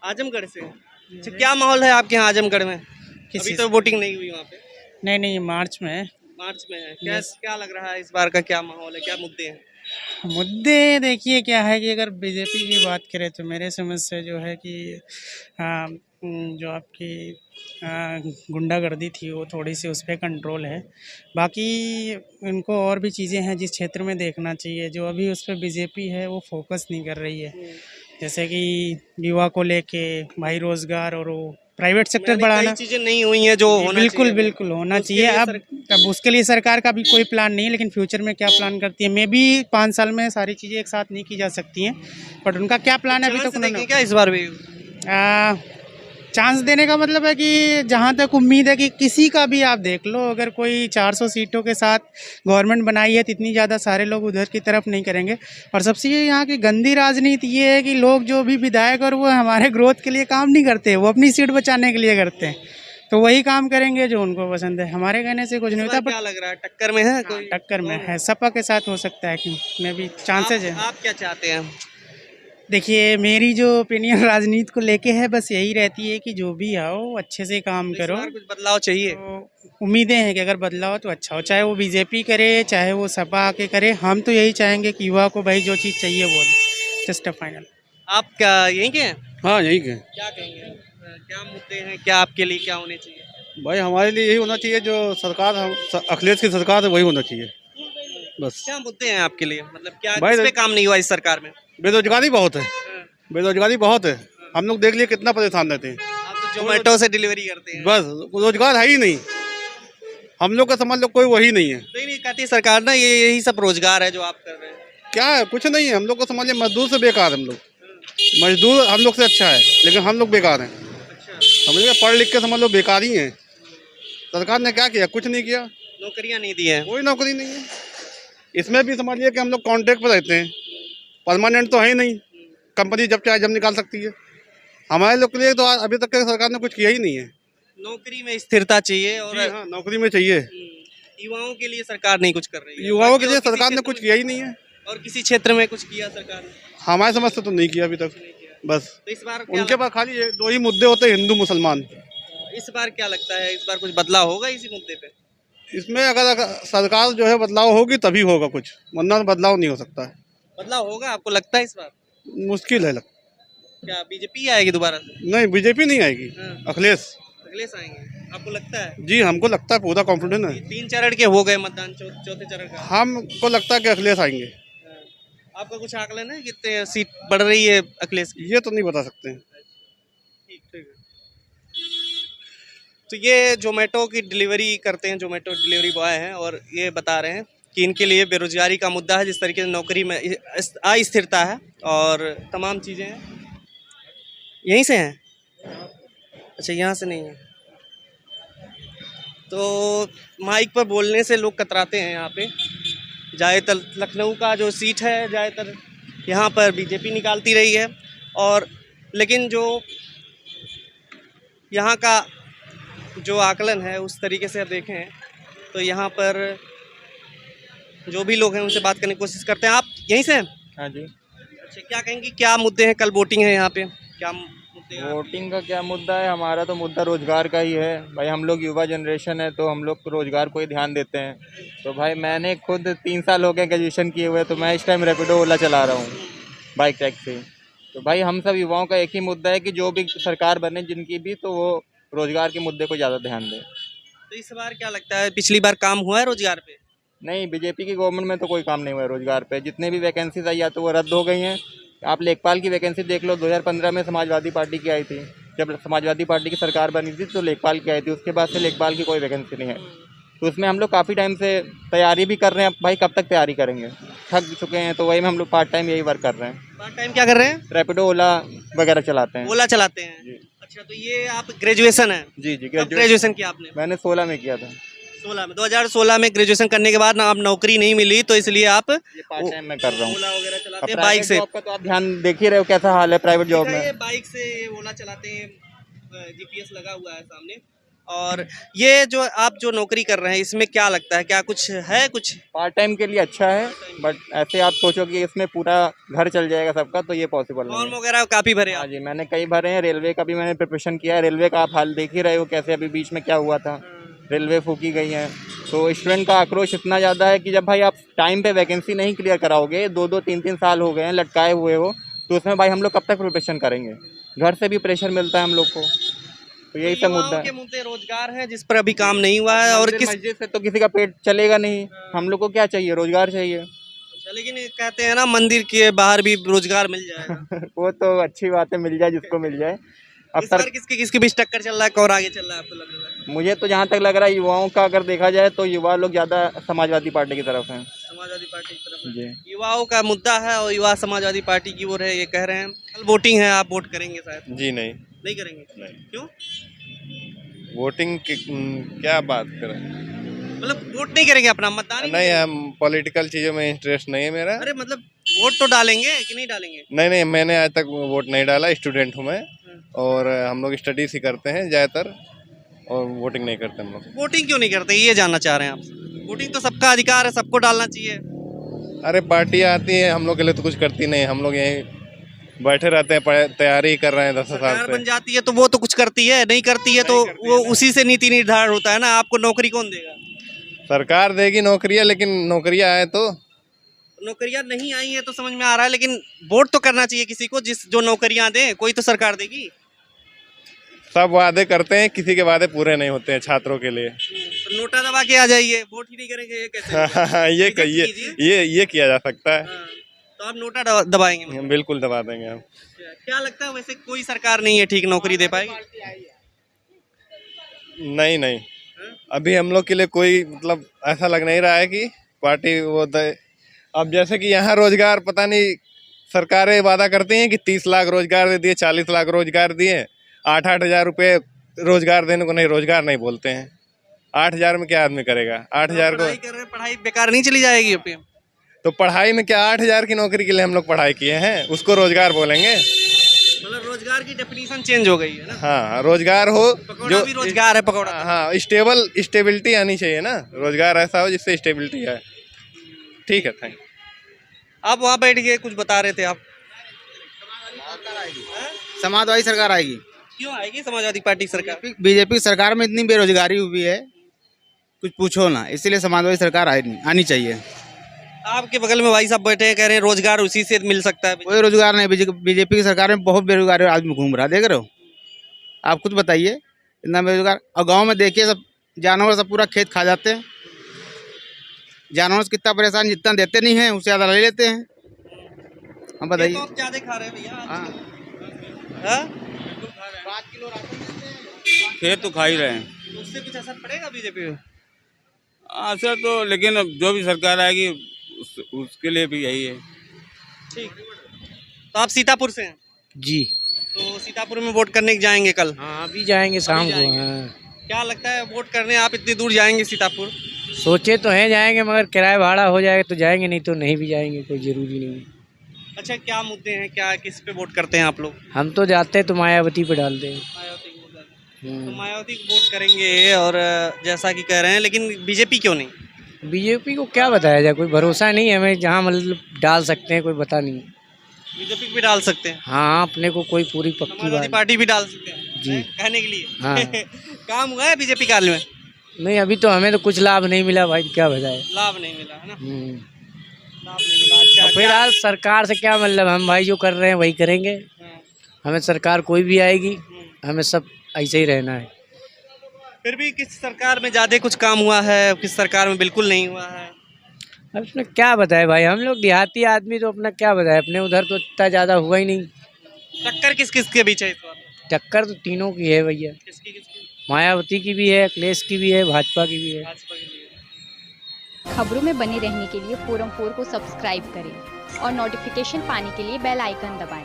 आजमगढ़ से। अच्छा, क्या माहौल है आपके यहाँ आजमगढ़ में? अभी तो वोटिंग नहीं हुई वहाँ पे। नहीं नहीं, मार्च में है। मार्च में है। क्या लग रहा है इस बार का क्या माहौल है, क्या मुद्दे हैं? मुद्दे देखिए क्या है कि अगर बीजेपी की बात करें तो मेरे समझ से जो है कि जो आपकी गुंडागर्दी थी वो थोड़ी सी उस पर कंट्रोल है। बाकी इनको और भी चीज़ें हैं जिस क्षेत्र में देखना चाहिए, जो अभी उस पर बीजेपी है वो फोकस नहीं कर रही है। जैसे कि युवा को लेके भाई रोजगार और वो प्राइवेट सेक्टर यानी बढ़ाना, कई चीजें नहीं हुई हैं जो होना बिल्कुल चाहिए। बिल्कुल होना तो उसके चाहिए। लिए अब उसके लिए सरकार का भी कोई प्लान नहीं है, लेकिन फ्यूचर में क्या प्लान करती है, मे बी 5 साल में सारी चीज़ें एक साथ नहीं की जा सकती हैं, बट उनका क्या प्लान है अभी तक उन्होंने क्या इस बार भी? चांस देने का मतलब है कि जहाँ तक उम्मीद है कि किसी का भी आप देख लो, अगर कोई 400 सीटों के साथ गवर्नमेंट बनाई है तो इतनी ज़्यादा सारे लोग उधर की तरफ नहीं करेंगे। और सबसे यहाँ की गंदी राजनीति ये है कि लोग जो भी विधायक और वो हमारे ग्रोथ के लिए काम नहीं करते, वो अपनी सीट बचाने के लिए करते हैं। तो वही काम करेंगे जो उनको पसंद है, हमारे कहने से कुछ नहीं होता। क्या लग रहा है, टक्कर में है कोई? टक्कर में है, सपा के साथ हो सकता है कि में भी चांसेज है। आप क्या चाहते हैं? देखिए मेरी जो ओपिनियन राजनीति को लेके है बस यही रहती है कि जो भी आओ अच्छे से काम करो। कुछ बदलाव चाहिए। तो उम्मीदें हैं कि अगर बदलाव तो अच्छा हो, चाहे वो बीजेपी करे चाहे वो सपा आके करे। हम तो यही चाहेंगे कि युवा को भाई जो चीज़ चाहिए वो दे। Just a final. आप क्या यहीं के हैं? हाँ यही के। क्या कहेंगे, क्या मुद्दे हैं, क्या आपके लिए क्या होने चाहिए? भाई हमारे लिए यही होना चाहिए, जो सरकार अखिलेश की सरकार है वही होना चाहिए बस। क्या मुद्दे हैं आपके लिए, मतलब क्या भाई किस पे काम नहीं हुआ इस सरकार में? बेरोजगारी बहुत है, बेरोजगारी बहुत है। हम लोग देख लिए कितना परेशान रहते हैं। आप तो जोमेटो से डिलीवरी करते हैं। बस रोजगार है ही नहीं, हम लोग का समझ लो कोई वही नहीं है। नहीं कहती सरकार ना, ये यही सब रोजगार है जो आप कर रहे हैं। क्या है, कुछ नहीं है। हम लोग को समझ लिया मजदूर से बेकार, हम लोग मजदूर हम लोग से अच्छा है, लेकिन हम लोग बेकार हैं। समझ गए, पढ़ लिख के समझ लो बेकार ही हैं। सरकार ने क्या किया, कुछ नहीं किया। नौकरियां नहीं दी है, कोई नौकरी नहीं है। इसमें भी समझिए कि हम लोग कॉन्ट्रैक्ट पर रहते हैं, परमानेंट तो है ही नहीं। कंपनी जब चाहे जब निकाल सकती है। हमारे लोग के लिए तो अभी तक सरकार ने कुछ किया ही नहीं है। नौकरी में स्थिरता चाहिए और हाँ, नौकरी में चाहिए। युवाओं के लिए सरकार नहीं कुछ कर रही है। युवाओं के लिए सरकार ने कुछ किया ही नहीं है। और किसी क्षेत्र में कुछ किया सरकार ने? हमारे समझ से तो नहीं किया अभी तक। बस तो इस बार उनके पास खाली ये दो ही मुद्दे होते हैं, हिंदू मुसलमान। इस बार क्या लगता है, इस बार कुछ बदलाव होगा इसी मुद्दे पे? इसमें अगर सरकार जो है बदलाव होगी तभी होगा कुछ, वरना बदलाव नहीं हो सकता है। बदलाव होगा आपको लगता है इस बार? मुश्किल है क्या बीजेपी आएगी दोबारा से? नहीं, बीजेपी नहीं आएगी, अखिलेश आएंगे आपको लगता है? जी, हमको लगता है, पूरा कॉन्फिडेंस है। 3 चरण के हो गए मतदान, चौथे चरण का हमको लगता है कि अखिलेश आएंगे। आपका कुछ आकलन है कितने सीट बढ़ रही है अखिलेश की? ये तो नहीं बता सकते हैं। ठीक। तो ये जोमेटो की डिलीवरी करते हैं, जोमेटो डिलीवरी बॉय हैं, और ये बता रहे हैं कि इनके लिए बेरोजगारी का मुद्दा है, जिस तरीके से नौकरी में अस्थिरता है और तमाम चीज़ें हैं। यहीं से हैं? अच्छा, यहाँ से नहीं है। तो माइक पर बोलने से लोग कतराते हैं यहाँ पे। ज़्यादातर लखनऊ का जो सीट है ज़्यादातर यहाँ पर बीजेपी निकालती रही है, और लेकिन जो यहाँ का जो आकलन है उस तरीके से अब देखें तो यहाँ पर जो भी लोग हैं उनसे बात करने की कोशिश करते हैं। आप यहीं से हैं? हाँ जी। अच्छा, क्या कहेंगे, क्या मुद्दे हैं? कल वोटिंग है यहाँ पे, क्या मुद्दे हैं? वोटिंग का क्या मुद्दा है, हमारा तो मुद्दा रोजगार का ही है भाई। हम लोग युवा जनरेशन है तो हम लोग रोजगार को ही ध्यान देते हैं। तो भाई मैंने खुद 3 साल हो गए ग्रेजुएशन किए हुए, तो मैं इस टाइम रैपिडो ओला चला रहा हूँ, बाइक टैक्सी। तो भाई हम सब युवाओं का एक ही मुद्दा है कि जो भी सरकार बने जिनकी भी, तो वो रोजगार के मुद्दे को ज़्यादा ध्यान दें। तो इस बार क्या लगता है, पिछली बार काम हुआ है रोजगार पे? नहीं, बीजेपी की गवर्नमेंट में तो कोई काम नहीं हुआ है रोजगार पे। जितने भी वैकेंसीज आई या तो वो रद्द हो गई हैं। आप लेखपाल की वैकेंसी देख लो, 2015 में समाजवादी पार्टी की आई थी। जब समाजवादी पार्टी की सरकार बनी थी तो लेखपाल की आई थी, उसके बाद से लेखपाल की कोई वैकेंसी नहीं है। तो उसमें हम लोग काफ़ी टाइम से तैयारी भी कर रहे हैं। भाई कब तक तैयारी करेंगे, थक चुके हैं। तो वही में हम लोग पार्ट टाइम यही वर्क कर रहे हैं। पार्ट टाइम क्या कर रहे हैं? रैपिडो ओला वगैरह चलाते हैं। ओला चलाते हैं जी। अच्छा, तो ये आप ग्रेजुएशन है? जी जी, ग्रेजुएशन किया आपने? मैंने 16 में किया था। 16 में, 2016 में ग्रेजुएशन करने के बाद ना, आप नौकरी नहीं मिली तो इसलिए आप ये पार्ट टाइम में कर रहा हूँ। ओला वगैरह चलाते अब हैं प्राइवेट बाइक से? जॉब का तो आप ध्यान देख ही रहे हो कैसा हाल है प्राइवेट जॉब ये में। बाइक से ओला चलाते हैं, जीपीएस लगा हुआ है सामने, और ये जो आप जो नौकरी कर रहे हैं इसमें क्या लगता है, क्या कुछ है कुछ? पार्ट टाइम के लिए अच्छा है, बट ऐसे आप सोचो कि इसमें पूरा घर चल जाएगा सबका, तो ये पॉसिबल नहीं फॉर्म है। वगैरह काफी भरे हाँ आप? जी, मैंने कई भरे हैं। रेलवे का भी मैंने प्रिपरेशन किया है। रेलवे का आप हाल देख ही रहे हो कैसे अभी बीच में क्या हुआ था, रेलवे फूकी गई है। तो स्टूडेंट का आक्रोश इतना ज़्यादा है कि जब भाई आप टाइम पे वैकेंसी नहीं क्लियर कराओगे, 2-2 3-3 साल हो गए हैं लटकाए हुए हो, तो उसमें भाई हम लोग कब तक प्रिपरेशन करेंगे? घर से भी प्रेशर मिलता है हम लोग को, तो यही सब मुद्दा युवाओं के है। मुद्दे रोजगार है जिस पर अभी काम नहीं हुआ है, और किस मस्जिद से तो किसी का पेट चलेगा नहीं। हम लोग को क्या चाहिए? रोजगार चाहिए। अच्छा, लेकिन ये कहते हैं ना मंदिर के बाहर भी रोजगार मिल जाएगा। वो तो अच्छी बात है, मिल जाए जिसको मिल जाए। अब इस बार किसके बीच टक्कर चल रहा है, कौन आगे चल रहा है आपको लग रहा है? मुझे तो जहाँ तक लग रहा है युवाओं का अगर देखा जाए तो युवा लोग ज़्यादा समाजवादी पार्टी की तरफ हैं। समाजवादी पार्टी की तरफ है। जी। युवाओं का मुद्दा है और युवा समाजवादी पार्टी की ओर है, ये कह रहे हैं। कल वोटिंग है, आप वोट करेंगे शायद? जी नहीं। नहीं करेंगे? नहीं। क्यों? वोटिंग की क्या बात करें? मतलब वोट नहीं करेंगे, अपना मतदान ही नहीं, करेंगे? हम पॉलिटिकल चीज़ों में इंटरेस्ट नहीं है मेरा। अरे मतलब वोट तो डालेंगे कि नहीं डालेंगे? नहीं, मैंने आज तक वोट नहीं डाला। स्टूडेंट हूँ मैं, और हम लोग स्टडीज ही करते हैं ज़्यादातर, और वोटिंग नहीं करते हम लोग। वोटिंग क्यों नहीं करते, ये जानना चाह रहे हैं आपसे? वोटिंग तो सबका अधिकार है, सबको डालना चाहिए। अरे पार्टियाँ आती हैं, हम लोग के लिए तो कुछ करती नहीं। हम लोग यहीं बैठे रहते हैं, तैयारी कर रहे हैं 10 साल सरकार से। बन जाती है तो वो तो कुछ करती है, नहीं करती है तो वो उसी से नीति निर्धारण होता है ना। आपको नौकरी कौन देगा? सरकार देगी नौकरियाँ, लेकिन नौकरियाँ आए तो नौकरियां नहीं आई है तो समझ में आ रहा है, लेकिन वोट तो करना चाहिए किसी को जिस जो नौकरियां दे, कोई तो सरकार देगी। सब वादे करते हैं, किसी के वादे पूरे नहीं होते हैं छात्रों के लिए। तो नोटा दबा के आ जाइए, वोट ही नहीं करेंगे, ये कैसे होगा? ये किया जा सकता है। हाँ, तो आप नोटा दबाएंगे मतलब? बिल्कुल दबा देंगे हम। क्या लगता है वैसे कोई सरकार नहीं है ठीक नौकरी दे पाएगी? नहीं, अभी हम लोग के लिए कोई मतलब ऐसा लग नहीं रहा है कि पार्टी वो दे। अब जैसे कि यहाँ रोजगार पता नहीं, सरकारें वादा करती हैं कि 30 लाख रोजगार दे दिए, 40 लाख रोजगार दिए, 8-8 हज़ार रुपये रोजगार देने को नहीं, रोजगार नहीं बोलते हैं। 8 हज़ार में क्या आदमी करेगा? 8 हज़ार को पढ़ाई कर रहे हैं, पढ़ाई बेकार नहीं चली जाएगी अभी? तो पढ़ाई में क्या 8 हज़ार की नौकरी के लिए हम लोग पढ़ाई किए हैं, उसको रोजगार बोलेंगे? मतलब रोजगार की डेफिनेशन चेंज हो गई है ना। हाँ, रोजगार हो पकौड़ा भी रोजगार है, पकौड़ा। हाँ, स्टेबिलिटी आनी चाहिए ना। रोजगार ऐसा हो जिससे स्टेबिलिटी है। ठीक है, थैंक यू। आप वहाँ बैठ के कुछ बता रहे थे आप? समाजवादी सरकार आएगी। क्यों आएगी समाजवादी पार्टी सरकार? बीजेपी सरकार में इतनी बेरोजगारी हुई है, कुछ पूछो ना, इसीलिए समाजवादी सरकार आनी चाहिए। आपके बगल में भाई साहब बैठे हैं, कह रहे हैं रोजगार उसी से मिल सकता है। कोई रोजगार नहीं, बीजेपी की सरकार में बहुत बेरोजगार आदमी घूम रहा है, देख रहे हो? आप खुद बताइए, इतना बेरोजगार। और गांव में देखिए, सब जानवर सब पूरा खेत खा जाते हैं। जानवर से कितना परेशान, जितना देते नहीं हैं उससे ज़्यादा ले लेते हैं। हम बताइए। तो ज्यादा खा रहे हैं भैया। हाँ, हाँ? 5 किलो राशन खेत तो खा ही रहे हैं। तो उससे कुछ असर पड़ेगा बीजेपी में? असर तो, लेकिन अब जो भी सरकार आएगी उसके लिए भी यही है। ठीक। तो आप सीतापुर से हैं? जी तो सीतापुर में वोट करने जाएंगे कल? हाँ, अभी जाएंगे शाम को। जाएंगे। हाँ। क्या लगता है वोट करने आप इतनी दूर जाएंगे सीतापुर? सोचे तो हैं जाएंगे, मगर किराया भाड़ा हो जाएगा तो जाएंगे, नहीं तो नहीं भी जाएंगे, कोई ज़रूरी नहीं है। अच्छा, क्या मुद्दे हैं, क्या किस पे वोट करते हैं आप लोग? हम तो जाते हैं तो मायावती पे डालते हैं। मायावती को वोट डालते हैं। तो मायावती को वोट करेंगे, और जैसा कि कह रहे हैं, लेकिन बीजेपी क्यों नहीं? बीजेपी को क्या बताया जाए, कोई भरोसा नहीं है हमें, जहाँ मतलब डाल सकते हैं कोई पता नहीं। बीजेपी को भी डाल सकते हैं? हाँ, अपने को कोई पूरी पक्की समाजवादी बात पार्टी भी डाल सकते हैं जी। कहने के लिए। हाँ। काम हुआ है बीजेपी काल में? नहीं, अभी तो हमें तो कुछ लाभ नहीं मिला भाई, क्या बताए। लाभ नहीं मिला है ना? हम्म। लाभ नहीं मिला। अच्छा, फिलहाल सरकार से क्या मतलब, हम भाई जो कर रहे हैं वही करेंगे। हाँ। हमें सरकार कोई भी आएगी, हमें सब ऐसे ही रहना है। फिर भी किस सरकार में ज्यादा कुछ काम हुआ है, किस सरकार में बिल्कुल नहीं हुआ है? अब इसमें क्या बताए भाई, हम लोग देहाती आदमी, तो अपना क्या बताए, अपने उधर तो इतना ज़्यादा हुआ ही नहीं। टक्कर किस किस के बीच है इस बार? टक्कर तो तीनों की है भैया, किसकी किसकी? मायावती की भी है, अखिलेश की भी है, भाजपा की भी है। भाजपा के लिए। खबरों में बने रहने के लिए फोरम 4 को सब्सक्राइब करें और नोटिफिकेशन पाने के लिए बेल आइकन दबाएं।